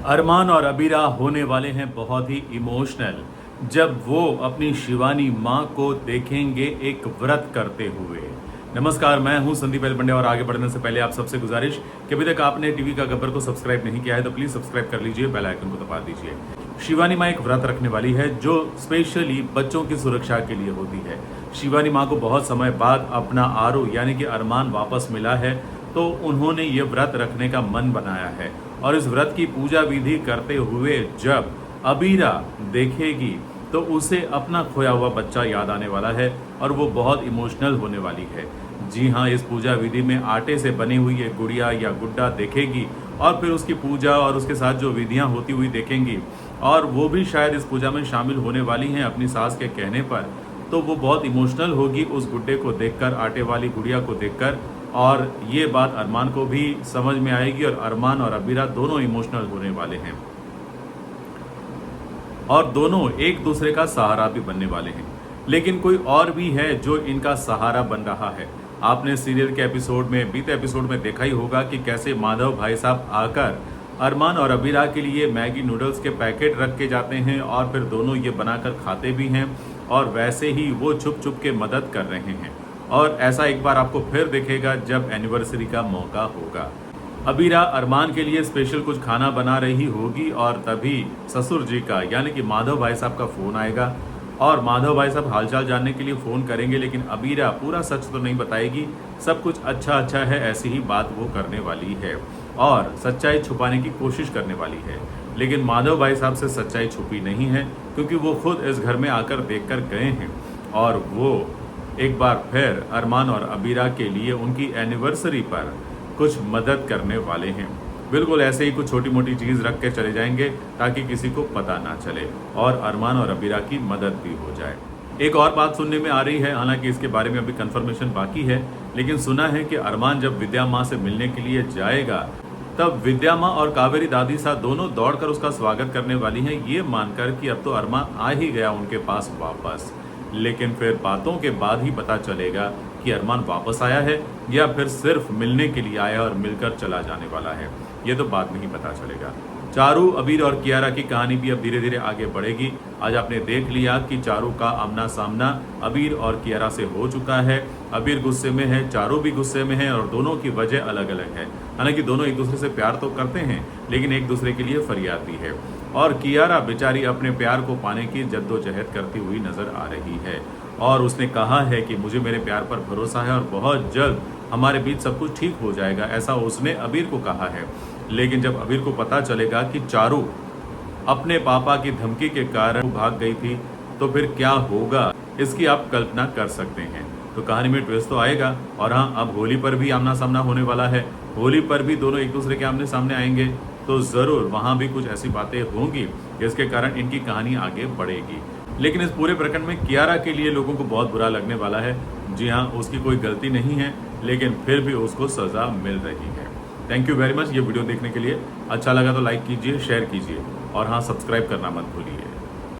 अरमान और अबीरा होने वाले हैं बहुत ही इमोशनल जब वो अपनी शिवानी माँ को देखेंगे एक व्रत करते हुए। नमस्कार, मैं हूं संदीप एल पंड्या और आगे बढ़ने से पहले आप सबसे गुजारिश कि अभी तक आपने टीवी का गब्बर को सब्सक्राइब नहीं किया है तो प्लीज सब्सक्राइब कर लीजिए, बेल आइकन को दबा दीजिए। शिवानी माँ एक व्रत रखने वाली है जो स्पेशली बच्चों की सुरक्षा के लिए होती है। शिवानी माँ को बहुत समय बाद अपना आरू यानी कि अरमान वापस मिला है, तो उन्होंने ये व्रत रखने का मन बनाया है और इस व्रत की पूजा विधि करते हुए जब अबीरा देखेगी तो उसे अपना खोया हुआ बच्चा याद आने वाला है और वो बहुत इमोशनल होने वाली है। जी हाँ, इस पूजा विधि में आटे से बनी हुई एक गुड़िया या गुड्डा देखेगी और फिर उसकी पूजा और उसके साथ जो विधियां होती हुई देखेंगी और वो भी शायद इस पूजा में शामिल होने वाली हैं अपनी सास के कहने पर, तो वो बहुत इमोशनल होगी उस गुड्डे को देखकर, आटे वाली गुड़िया को देखकर। और ये बात अरमान को भी समझ में आएगी और अरमान और अबीरा दोनों इमोशनल होने वाले हैं और दोनों एक दूसरे का सहारा भी बनने वाले हैं। लेकिन कोई और भी है जो इनका सहारा बन रहा है। आपने सीरियल के एपिसोड में, बीते एपिसोड में देखा ही होगा कि कैसे माधव भाई साहब आकर अरमान और अबीरा के लिए मैगी नूडल्स के पैकेट रख के जाते हैं और फिर दोनों ये बनाकर खाते भी हैं और वैसे ही वो छुप छुप के मदद कर रहे हैं। और ऐसा एक बार आपको फिर दिखेगा जब एनिवर्सरी का मौका होगा। अबीरा अरमान के लिए स्पेशल कुछ खाना बना रही होगी और तभी ससुर जी का यानी कि माधव भाई साहब का फोन आएगा और माधव भाई साहब हालचाल जानने के लिए फ़ोन करेंगे, लेकिन अबीरा पूरा सच तो नहीं बताएगी। सब कुछ अच्छा है ऐसी ही बात वो करने वाली है और सच्चाई छुपाने की कोशिश करने वाली है। लेकिन माधव भाई साहब से सच्चाई छुपी नहीं है क्योंकि वो खुद इस घर में आकर देख कर गए हैं और वो एक बार फिर अरमान और अबीरा के लिए उनकी एनिवर्सरी पर कुछ मदद करने वाले हैं। बिल्कुल ऐसे ही कुछ छोटी मोटी चीज़ रख के चले जाएंगे ताकि किसी को पता ना चले और अरमान और अबीरा की मदद भी हो जाए। एक और बात सुनने में आ रही है, हालांकि इसके बारे में अभी कंफर्मेशन बाकी है, लेकिन सुना है कि अरमान जब विद्या माँ से मिलने के लिए जाएगा तब विद्या माँ और कावेरी दादी साहब दोनों दौड़कर उसका स्वागत करने वाली हैं, ये मानकर कि अब तो अरमान आ ही गया उनके पास वापस। लेकिन फिर बातों के बाद ही पता चलेगा कि अरमान वापस आया है या फिर सिर्फ मिलने के लिए आया और मिलकर चला जाने वाला है, ये तो बाद में ही पता चलेगा। चारू, अबीर और कियारा की कहानी भी अब धीरे धीरे आगे बढ़ेगी। आज आपने देख लिया कि चारू का आमना सामना अबीर और कियारा से हो चुका है। अबीर गुस्से में है, चारू भी गुस्से में है और दोनों की वजह अलग अलग है। हालांकि दोनों एक दूसरे से प्यार तो करते हैं लेकिन एक दूसरे के लिए फरियादी है और कियारा बेचारी अपने प्यार को पाने की जद्दोजहद करती हुई नजर आ रही है और उसने कहा है कि मुझे मेरे प्यार पर भरोसा है और बहुत जल्द हमारे बीच सब कुछ ठीक हो जाएगा, ऐसा उसने अबीर को कहा है। लेकिन जब अबीर को पता चलेगा कि चारू अपने पापा की धमकी के कारण भाग गई थी तो फिर क्या होगा इसकी आप कल्पना कर सकते हैं। तो कहानी में ट्विस्ट तो आएगा और हाँ, अब होली पर भी आमना सामना होने वाला है। होली पर भी दोनों एक दूसरे के आमने सामने आएंगे तो जरूर वहां भी कुछ ऐसी बातें होंगी जिसके कारण इनकी कहानी आगे बढ़ेगी। लेकिन इस पूरे प्रकरण में कियारा के लिए लोगों को बहुत बुरा लगने वाला है। जी हाँ, उसकी कोई गलती नहीं है लेकिन फिर भी उसको सजा मिल रही है। थैंक यू वेरी मच ये वीडियो देखने के लिए। अच्छा लगा तो लाइक कीजिए, शेयर कीजिए और हाँ, सब्सक्राइब करना मत भूलिए।